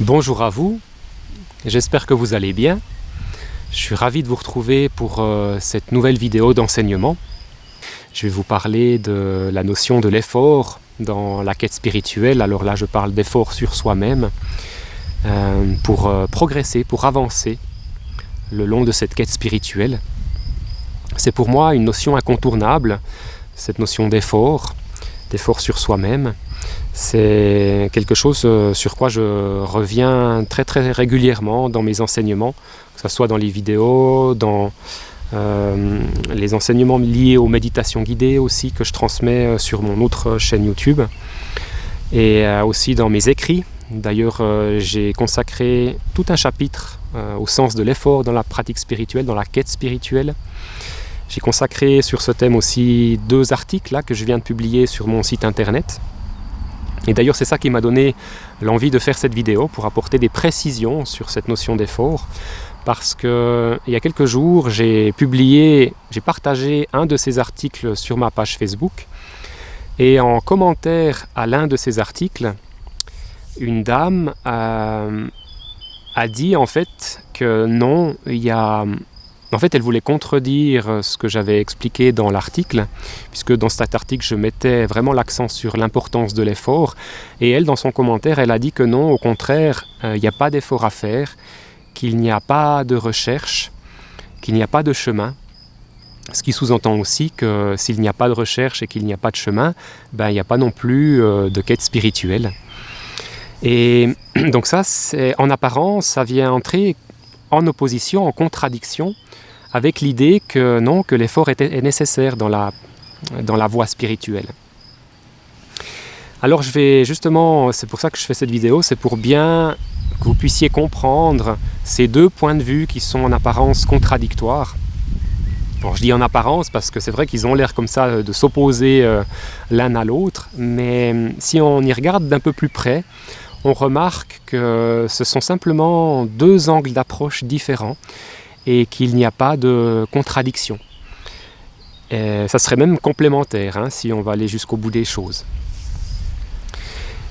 Bonjour à vous, j'espère que vous allez bien. Je suis ravi de vous retrouver pour cette nouvelle vidéo d'enseignement. Je vais vous parler de la notion de l'effort dans la quête spirituelle. Alors là, je parle d'effort sur soi-même pour progresser, pour avancer le long de cette quête spirituelle. C'est pour moi une notion incontournable, cette notion d'effort sur soi-même. C'est quelque chose sur quoi je reviens très très régulièrement dans mes enseignements, que ce soit dans les vidéos, dans les enseignements liés aux méditations guidées aussi que je transmets sur mon autre chaîne YouTube, et aussi dans mes écrits. D'ailleurs, j'ai consacré tout un chapitre au sens de l'effort dans la pratique spirituelle, dans la quête spirituelle. J'ai consacré sur ce thème aussi 2 articles là, que je viens de publier sur mon site internet. Et d'ailleurs, c'est ça qui m'a donné l'envie de faire cette vidéo, pour apporter des précisions sur cette notion d'effort. Parce qu'il y a quelques jours, j'ai partagé un de ces articles sur ma page Facebook. Et en commentaire à l'un de ces articles, une dame a dit en fait que non, En fait, elle voulait contredire ce que j'avais expliqué dans l'article, puisque dans cet article, je mettais vraiment l'accent sur l'importance de l'effort. Et elle, dans son commentaire, elle a dit que non, au contraire, il n'y a pas d'effort à faire, qu'il n'y a pas de recherche, qu'il n'y a pas de chemin. Ce qui sous-entend aussi que s'il n'y a pas de recherche et qu'il n'y a pas de chemin, il n'y a pas non plus de quête spirituelle. Et donc ça, en apparence, ça vient entrer en opposition, en contradiction avec l'idée que non, que l'effort est nécessaire dans la voie spirituelle. Alors c'est pour ça que je fais cette vidéo, c'est pour bien que vous puissiez comprendre ces 2 points de vue qui sont en apparence contradictoires. Bon, je dis en apparence parce que c'est vrai qu'ils ont l'air comme ça de s'opposer l'un à l'autre, mais si on y regarde d'un peu plus près, on remarque que ce sont simplement 2 angles d'approche différents et qu'il n'y a pas de contradiction. Et ça serait même complémentaire si on va aller jusqu'au bout des choses.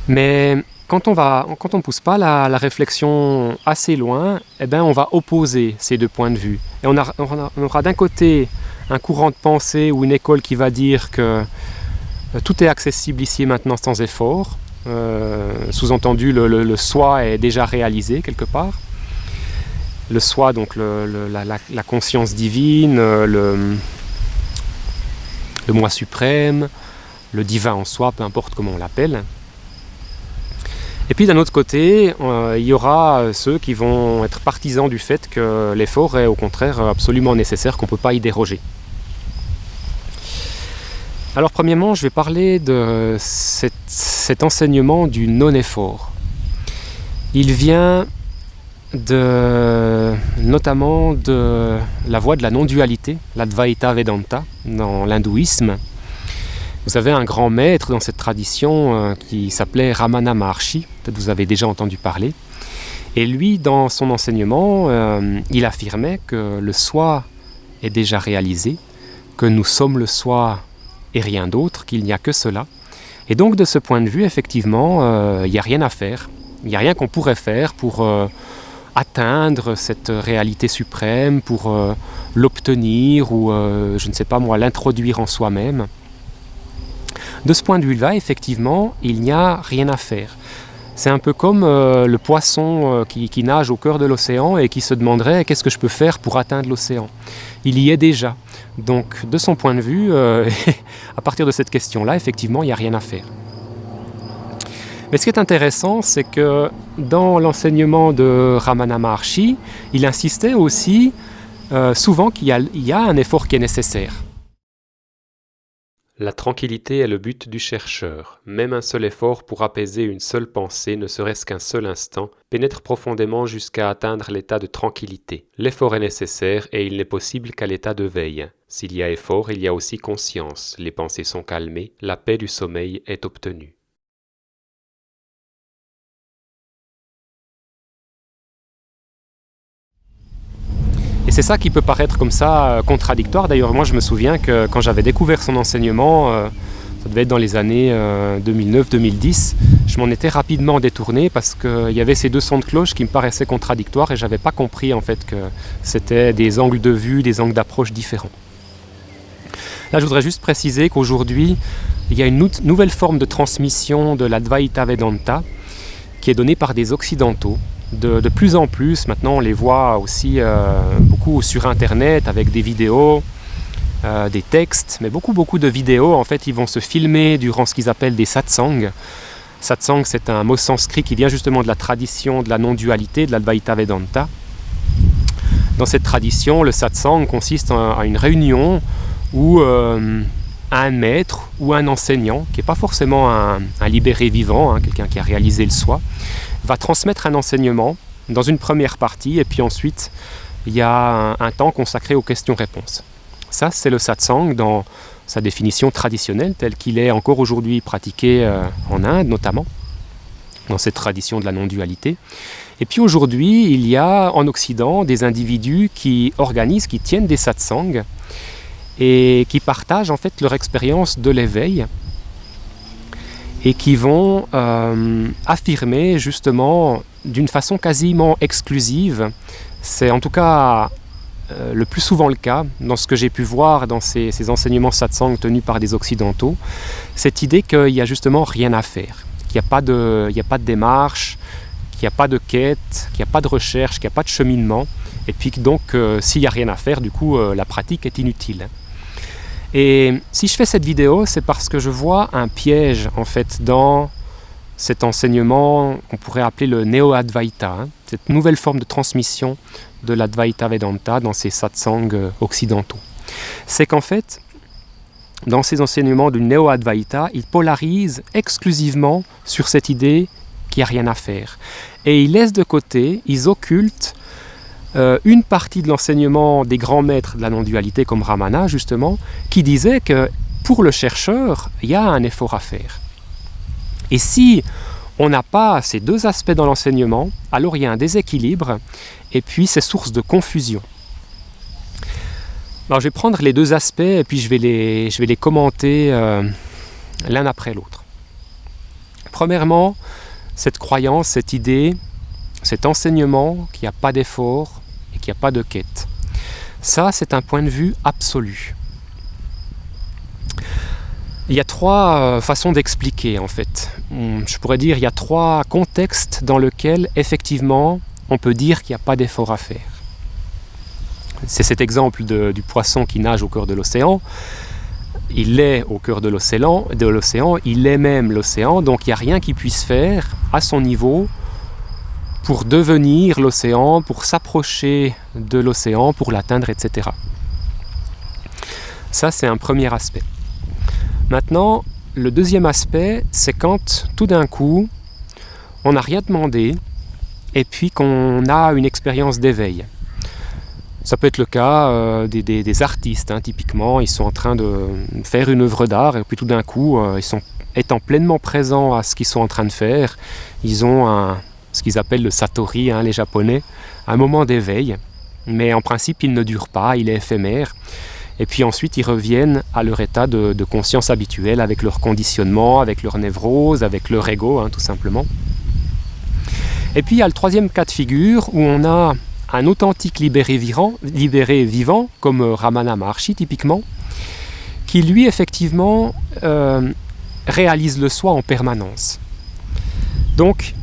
Mais quand on ne pousse pas la réflexion assez loin, on va opposer ces 2 points de vue. Et on aura d'un côté un courant de pensée ou une école qui va dire que tout est accessible ici et maintenant sans effort. Sous-entendu, le soi est déjà réalisé quelque part. Le soi, donc la conscience divine, le moi suprême, le divin en soi, peu importe comment on l'appelle. Et puis d'un autre côté, il y aura ceux qui vont être partisans du fait que l'effort est au contraire absolument nécessaire, qu'on ne peut pas y déroger. Alors premièrement, je vais parler de cet enseignement du non-effort. Il vient notamment de la voie de la non-dualité, l'Advaita Vedanta, dans l'hindouisme. Vous avez un grand maître dans cette tradition qui s'appelait Ramana Maharshi, peut-être vous avez déjà entendu parler. Et lui, dans son enseignement, il affirmait que le soi est déjà réalisé, que nous sommes le soi et rien d'autre, qu'il n'y a que cela. Et donc de ce point de vue, effectivement, il n'y a rien à faire. Il n'y a rien qu'on pourrait faire pour atteindre cette réalité suprême, pour l'obtenir ou, je ne sais pas moi, l'introduire en soi-même. De ce point de vue-là, effectivement, il n'y a rien à faire. C'est un peu comme le poisson qui nage au cœur de l'océan et qui se demanderait « qu'est-ce que je peux faire pour atteindre l'océan ?» Il y est déjà. Donc, de son point de vue, à partir de cette question-là, effectivement, il n'y a rien à faire. Mais ce qui est intéressant, c'est que dans l'enseignement de Ramana Maharshi, il insistait aussi souvent qu'il y a un effort qui est nécessaire. La tranquillité est le but du chercheur. Même un seul effort pour apaiser une seule pensée, ne serait-ce qu'un seul instant, pénètre profondément jusqu'à atteindre l'état de tranquillité. L'effort est nécessaire et il n'est possible qu'à l'état de veille. S'il y a effort, il y a aussi conscience. Les pensées sont calmées, la paix du sommeil est obtenue. Et c'est ça qui peut paraître comme ça contradictoire. D'ailleurs, moi je me souviens que quand j'avais découvert son enseignement, ça devait être dans les années 2009-2010, je m'en étais rapidement détourné parce qu'il y avait ces deux sons de cloche qui me paraissaient contradictoires et je n'avais pas compris en fait que c'était des angles de vue, des angles d'approche différents. Là, je voudrais juste préciser qu'aujourd'hui, il y a une nouvelle forme de transmission de l'Advaita Vedanta qui est donnée par des occidentaux. De plus en plus, maintenant on les voit aussi beaucoup sur internet avec des vidéos, des textes, mais beaucoup de vidéos. En fait, ils vont se filmer durant ce qu'ils appellent des satsangs. Satsang, c'est un mot sanskrit qui vient justement de la tradition de la non-dualité, de l'Advaita Vedanta. Dans cette tradition, le satsang consiste à une réunion où un maître ou un enseignant, qui n'est pas forcément un libéré vivant, quelqu'un qui a réalisé le soi, va transmettre un enseignement dans une première partie, et puis ensuite, il y a un temps consacré aux questions-réponses. Ça, c'est le satsang dans sa définition traditionnelle, telle qu'il est encore aujourd'hui pratiqué en Inde notamment, dans cette tradition de la non-dualité. Et puis aujourd'hui, il y a en Occident des individus qui organisent, qui tiennent des satsangs et qui partagent en fait leur expérience de l'éveil et qui vont affirmer justement d'une façon quasiment exclusive, c'est en tout cas le plus souvent le cas, dans ce que j'ai pu voir dans ces enseignements satsang tenus par des occidentaux, cette idée qu'il n'y a justement rien à faire, qu'il n'y a pas de démarche, qu'il n'y a pas de quête, qu'il n'y a pas de recherche, qu'il n'y a pas de cheminement, et puis que donc s'il n'y a rien à faire, du coup la pratique est inutile. Et si je fais cette vidéo, c'est parce que je vois un piège en fait dans cet enseignement qu'on pourrait appeler le Néo-Advaita, cette nouvelle forme de transmission de l'Advaita Vedanta dans ces satsangs occidentaux. C'est qu'en fait, dans ces enseignements du Néo-Advaita, ils polarisent exclusivement sur cette idée qu'il n'y a rien à faire. Et ils laissent de côté, ils occultent une partie de l'enseignement des grands maîtres de la non-dualité comme Ramana justement, qui disait que pour le chercheur, il y a un effort à faire. Et si on n'a pas ces deux aspects dans l'enseignement, alors il y a un déséquilibre et puis c'est source de confusion. Alors je vais prendre les deux aspects et puis je vais les commenter l'un après l'autre. Premièrement, cette croyance, cette idée, cet enseignement qu'il n'y a pas d'effort et qu'il n'y a pas de quête. Ça, c'est un point de vue absolu. Il y a trois façons d'expliquer en fait. Je pourrais dire qu'il y a trois contextes dans lesquels effectivement on peut dire qu'il n'y a pas d'effort à faire. C'est cet exemple du poisson qui nage au cœur de l'océan. Il est au cœur de l'océan, il est même l'océan, donc il n'y a rien qu'il puisse faire à son niveau pour devenir l'océan, pour s'approcher de l'océan, pour l'atteindre, etc. Ça, c'est un premier aspect. Maintenant, le deuxième aspect, c'est quand tout d'un coup, on n'a rien demandé et puis qu'on a une expérience d'éveil. Ça peut être le cas des artistes, typiquement, ils sont en train de faire une œuvre d'art et puis tout d'un coup, étant pleinement présents à ce qu'ils sont en train de faire, ils ont ce qu'ils appellent le satori, les Japonais, un moment d'éveil, mais en principe il ne dure pas, il est éphémère. Et puis ensuite, ils reviennent à leur état de conscience habituel, avec leur conditionnement, avec leur névrose, avec leur ego, tout simplement. Et puis, il y a le troisième cas de figure, où on a un authentique libéré vivant, comme Ramana Maharshi, typiquement, qui, lui, effectivement, réalise le soi en permanence. Donc,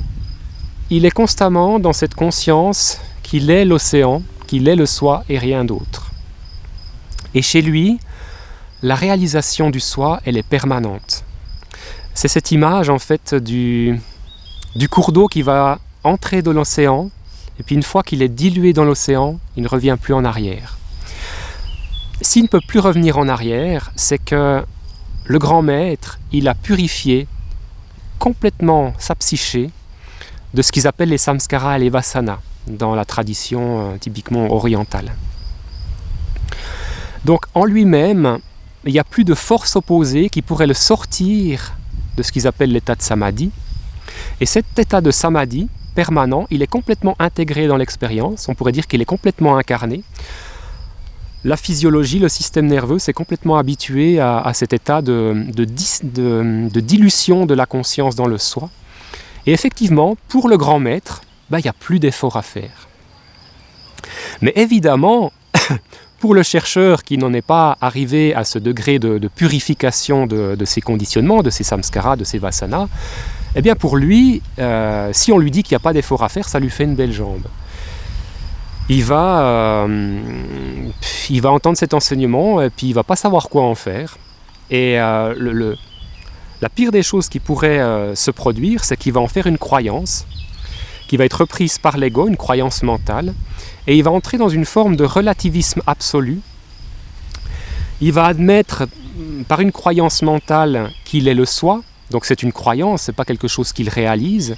il est constamment dans cette conscience qu'il est l'océan, qu'il est le soi et rien d'autre. Et chez lui, la réalisation du soi, elle est permanente. C'est cette image en fait du cours d'eau qui va entrer dans l'océan, et puis une fois qu'il est dilué dans l'océan, il ne revient plus en arrière. S'il ne peut plus revenir en arrière, c'est que le grand maître, il a purifié complètement sa psyché de ce qu'ils appellent les samskaras et les vasanas, dans la tradition typiquement orientale. Donc en lui-même, il n'y a plus de force opposée qui pourrait le sortir de ce qu'ils appellent l'état de samadhi. Et cet état de samadhi permanent, il est complètement intégré dans l'expérience, on pourrait dire qu'il est complètement incarné. la physiologie, le système nerveux s'est complètement habitué à cet état de dilution de la conscience dans le soi. Et effectivement, pour le grand maître, il n'y a plus d'effort à faire. Mais évidemment, pour le chercheur qui n'en est pas arrivé à ce degré de purification de ses conditionnements, de ses samskaras, de ses vasanas, eh bien pour lui, si on lui dit qu'il n'y a pas d'effort à faire, ça lui fait une belle jambe. Il va entendre cet enseignement et puis il ne va pas savoir quoi en faire. Et la pire des choses qui pourrait se produire, c'est qu'il va en faire une croyance, qui va être reprise par l'ego, une croyance mentale, et il va entrer dans une forme de relativisme absolu. Il va admettre par une croyance mentale qu'il est le soi, donc c'est une croyance, ce n'est pas quelque chose qu'il réalise.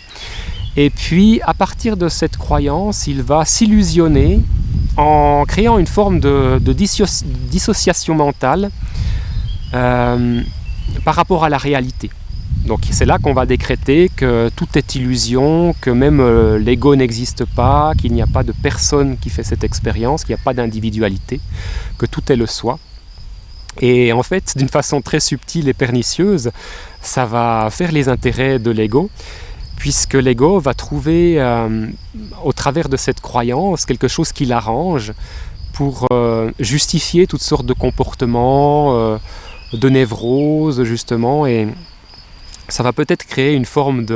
Et puis, à partir de cette croyance, il va s'illusionner en créant une forme de dissociation mentale par rapport à la réalité. Donc c'est là qu'on va décréter que tout est illusion, que même l'ego n'existe pas, qu'il n'y a pas de personne qui fait cette expérience, qu'il n'y a pas d'individualité, que tout est le soi. Et en fait, d'une façon très subtile et pernicieuse, ça va faire les intérêts de l'ego, puisque l'ego va trouver, au travers de cette croyance, quelque chose qui l'arrange pour justifier toutes sortes de comportements, de névrose, justement, et ça va peut-être créer une forme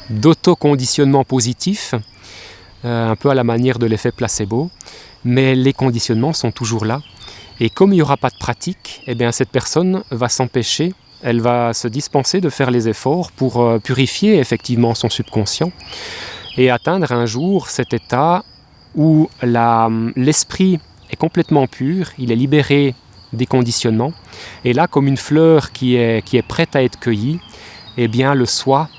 d'autoconditionnement positif, un peu à la manière de l'effet placebo, mais les conditionnements sont toujours là. Et comme il n'y aura pas de pratique, eh bien cette personne va s'empêcher, elle va se dispenser de faire les efforts pour purifier effectivement son subconscient et atteindre un jour cet état où l'esprit est complètement pur, il est libéré des conditionnements, et là, comme une fleur qui est prête à être cueillie, eh bien le soi,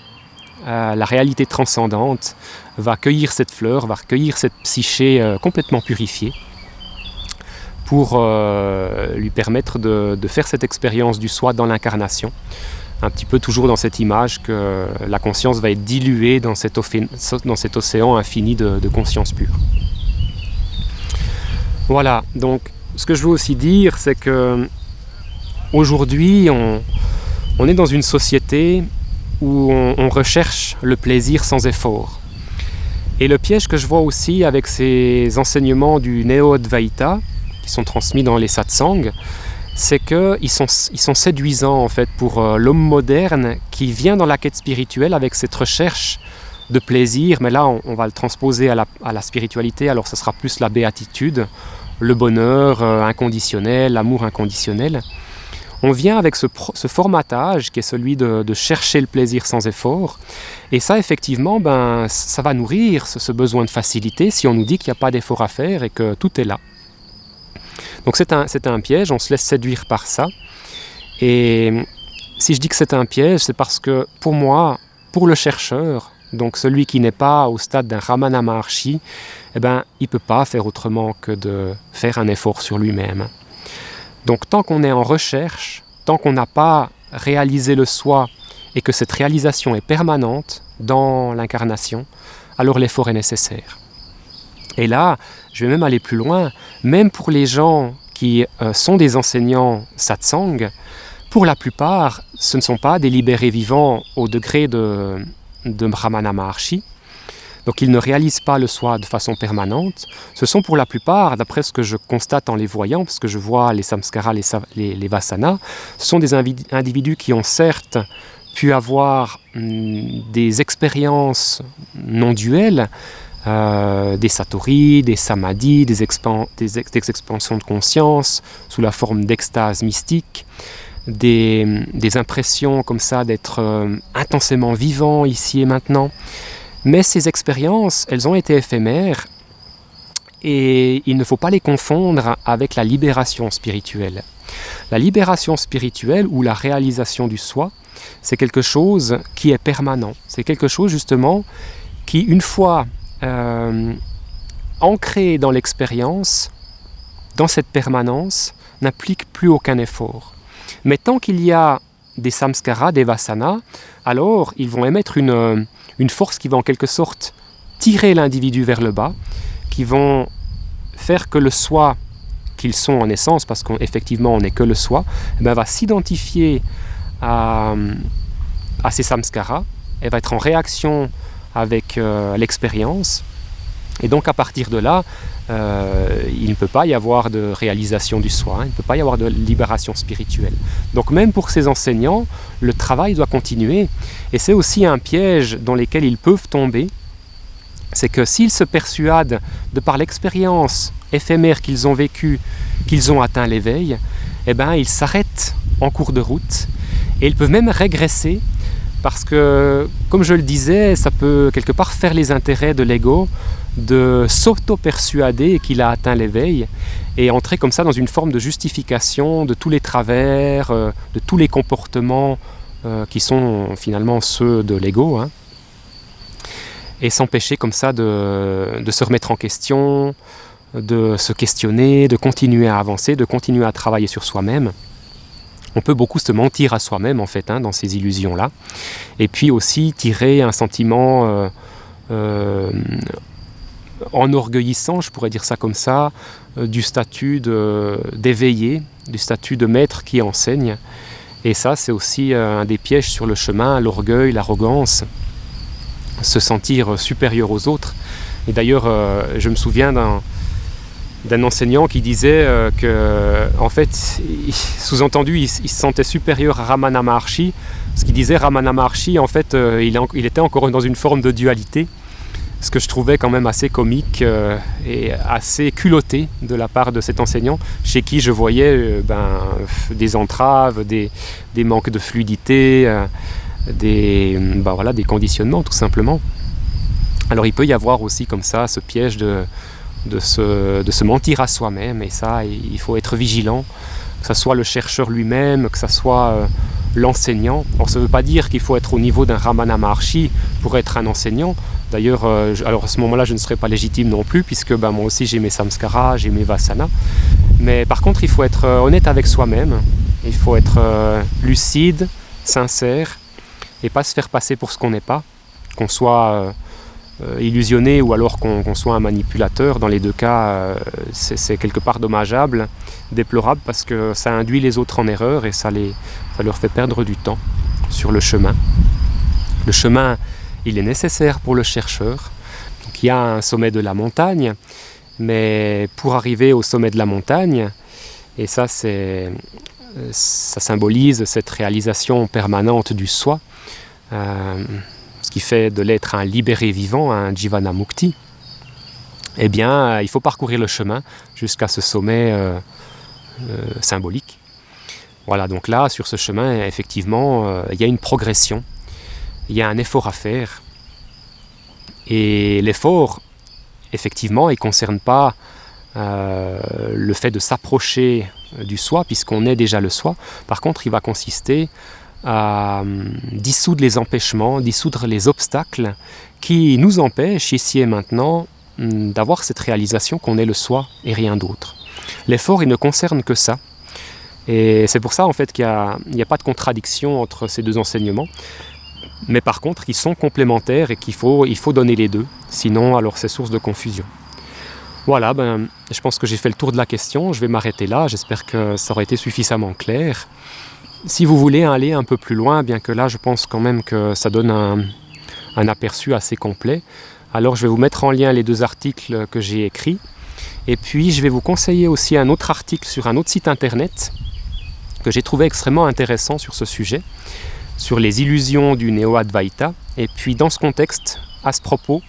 la réalité transcendante, va cueillir cette fleur, va recueillir cette psyché complètement purifiée pour lui permettre de faire cette expérience du soi dans l'incarnation, un petit peu toujours dans cette image que la conscience va être diluée dans cet océan infini de conscience pure. Voilà, donc ce que je veux aussi dire, c'est que aujourd'hui, on est dans une société où on recherche le plaisir sans effort. Et le piège que je vois aussi avec ces enseignements du Néo-Advaita, qui sont transmis dans les satsangs, c'est qu'ils sont séduisants en fait pour l'homme moderne qui vient dans la quête spirituelle avec cette recherche de plaisir, mais là on va le transposer à la spiritualité, alors ce sera plus la béatitude, le bonheur inconditionnel, l'amour inconditionnel. On vient avec ce formatage qui est celui de chercher le plaisir sans effort, et ça effectivement, ça va nourrir ce besoin de facilité si on nous dit qu'il n'y a pas d'effort à faire et que tout est là. Donc c'est un piège, on se laisse séduire par ça, et si je dis que c'est un piège, c'est parce que pour moi, pour le chercheur, donc celui qui n'est pas au stade d'un Ramana Maharshi, il ne peut pas faire autrement que de faire un effort sur lui-même. Donc tant qu'on est en recherche, tant qu'on n'a pas réalisé le soi et que cette réalisation est permanente dans l'incarnation, alors l'effort est nécessaire. Et là, je vais même aller plus loin, même pour les gens qui sont des enseignants satsang, pour la plupart, ce ne sont pas des libérés vivants au degré de Ramana Maharshi, donc ils ne réalisent pas le soi de façon permanente. Ce sont pour la plupart, d'après ce que je constate en les voyant, parce que je vois les samskaras, les vasanas, ce sont des individus qui ont certes pu avoir des expériences non duelles, des satori, des samadhis, des expansions de conscience sous la forme d'extase mystique, des impressions comme ça d'être intensément vivant ici et maintenant. Mais ces expériences, elles ont été éphémères et il ne faut pas les confondre avec la libération spirituelle. La libération spirituelle ou la réalisation du soi, c'est quelque chose qui est permanent. C'est quelque chose justement qui, une fois ancré dans l'expérience, dans cette permanence, n'implique plus aucun effort. Mais tant qu'il y a des samskaras, des vasanas, alors ils vont émettre une force qui va en quelque sorte tirer l'individu vers le bas, qui vont faire que le soi qu'ils sont en essence, parce qu'effectivement on n'est que le soi, va s'identifier à ces samskaras, elle va être en réaction avec l'expérience, et donc à partir de là, il ne peut pas y avoir de réalisation du soi, il ne peut pas y avoir de libération spirituelle. Donc même pour ces enseignants, le travail doit continuer, et c'est aussi un piège dans lequel ils peuvent tomber, c'est que s'ils se persuadent, de par l'expérience éphémère qu'ils ont vécue, qu'ils ont atteint l'éveil, ils s'arrêtent en cours de route, et ils peuvent même régresser, parce que, comme je le disais, ça peut quelque part faire les intérêts de l'ego, de s'auto-persuader qu'il a atteint l'éveil et entrer comme ça dans une forme de justification de tous les travers, de tous les comportements qui sont finalement ceux de l'ego, et s'empêcher comme ça de se remettre en question, de se questionner, de continuer à avancer, de continuer à travailler sur soi-même. On peut beaucoup se mentir à soi-même en fait, dans ces illusions-là, et puis aussi tirer un sentiment enorgueillissant, je pourrais dire ça comme ça, du statut d'éveillé, du statut de maître qui enseigne. Et ça, c'est aussi un des pièges sur le chemin, l'orgueil, l'arrogance, se sentir supérieur aux autres. Et d'ailleurs, je me souviens d'un enseignant qui disait que, en fait, sous-entendu, il se sentait supérieur à Ramana Maharshi. Ce qu'il disait, Ramana Maharshi, en fait, il était encore dans une forme de dualité, ce que je trouvais quand même assez comique et assez culotté de la part de cet enseignant, chez qui je voyais des entraves, des manques de fluidité, des conditionnements tout simplement. Alors il peut y avoir aussi comme ça ce piège de se mentir à soi-même, et ça, il faut être vigilant, que ce soit le chercheur lui-même, que ce soit l'enseignant. Alors ça ne veut pas dire qu'il faut être au niveau d'un Ramana Maharshi pour être un enseignant. D'ailleurs, alors à ce moment-là, je ne serais pas légitime non plus, puisque moi aussi j'ai mes samskaras, j'ai mes vasanas. Mais par contre, il faut être honnête avec soi-même, il faut être lucide, sincère, et pas se faire passer pour ce qu'on n'est pas, qu'on soit illusionné ou alors qu'on soit un manipulateur. Dans les deux cas, c'est quelque part dommageable, déplorable, parce que ça induit les autres en erreur et ça leur fait perdre du temps sur le chemin. Le chemin, il est nécessaire pour le chercheur. Donc, il y a un sommet de la montagne, mais pour arriver au sommet de la montagne, et ça symbolise cette réalisation permanente du soi, ce qui fait de l'être un libéré vivant, un Jivana Mukti, il faut parcourir le chemin jusqu'à ce sommet symbolique. Voilà, donc là, sur ce chemin, effectivement, il y a une progression, il y a un effort à faire. Et l'effort, effectivement, il ne concerne pas le fait de s'approcher du soi, puisqu'on est déjà le soi. Par contre, il va consister à dissoudre les empêchements, dissoudre les obstacles qui nous empêchent, ici et maintenant, d'avoir cette réalisation qu'on est le soi et rien d'autre. L'effort, il ne concerne que ça. Et c'est pour ça, en fait, qu'il n'y a pas de contradiction entre ces deux enseignements. Mais par contre, ils sont complémentaires et il faut donner les deux. Sinon, alors c'est source de confusion. Voilà, je pense que j'ai fait le tour de la question. Je vais m'arrêter là. J'espère que ça aura été suffisamment clair. Si vous voulez aller un peu plus loin, bien que là, je pense quand même que ça donne un aperçu assez complet, alors je vais vous mettre en lien les deux articles que j'ai écrits. Et puis, je vais vous conseiller aussi un autre article sur un autre site internet que j'ai trouvé extrêmement intéressant sur ce sujet, sur les illusions du Néo-Advaita. Et puis, dans ce contexte, à ce propos,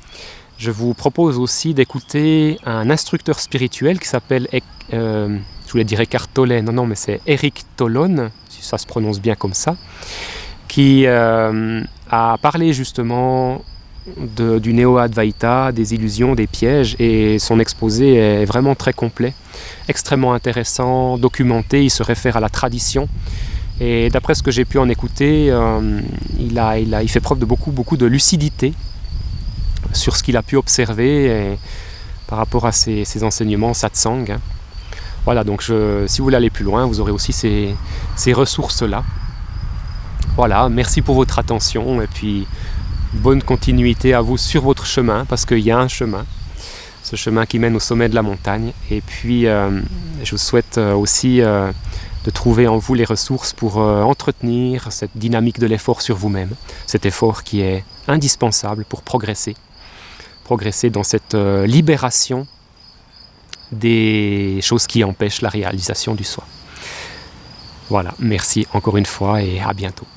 je vous propose aussi d'écouter un instructeur spirituel qui s'appelle, je voulais dire Eckhart Tolle, non, mais c'est Eric Tollon, si ça se prononce bien comme ça, qui a parlé justement du Néo-Advaita, des illusions, des pièges, et son exposé est vraiment très complet, extrêmement intéressant, documenté. Il se réfère à la tradition, et d'après ce que j'ai pu en écouter, il fait preuve de beaucoup de lucidité sur ce qu'il a pu observer par rapport à ses enseignements satsang. Voilà, donc si vous voulez aller plus loin, vous aurez aussi ces ressources-là. Voilà, merci pour votre attention, et puis bonne continuité à vous sur votre chemin, parce qu'il y a un chemin. ce chemin qui mène au sommet de la montagne. Et puis, je vous souhaite aussi de trouver en vous les ressources pour entretenir cette dynamique de l'effort sur vous-même. Cet effort qui est indispensable pour progresser dans cette libération des choses qui empêchent la réalisation du soi. Voilà, merci encore une fois et à bientôt.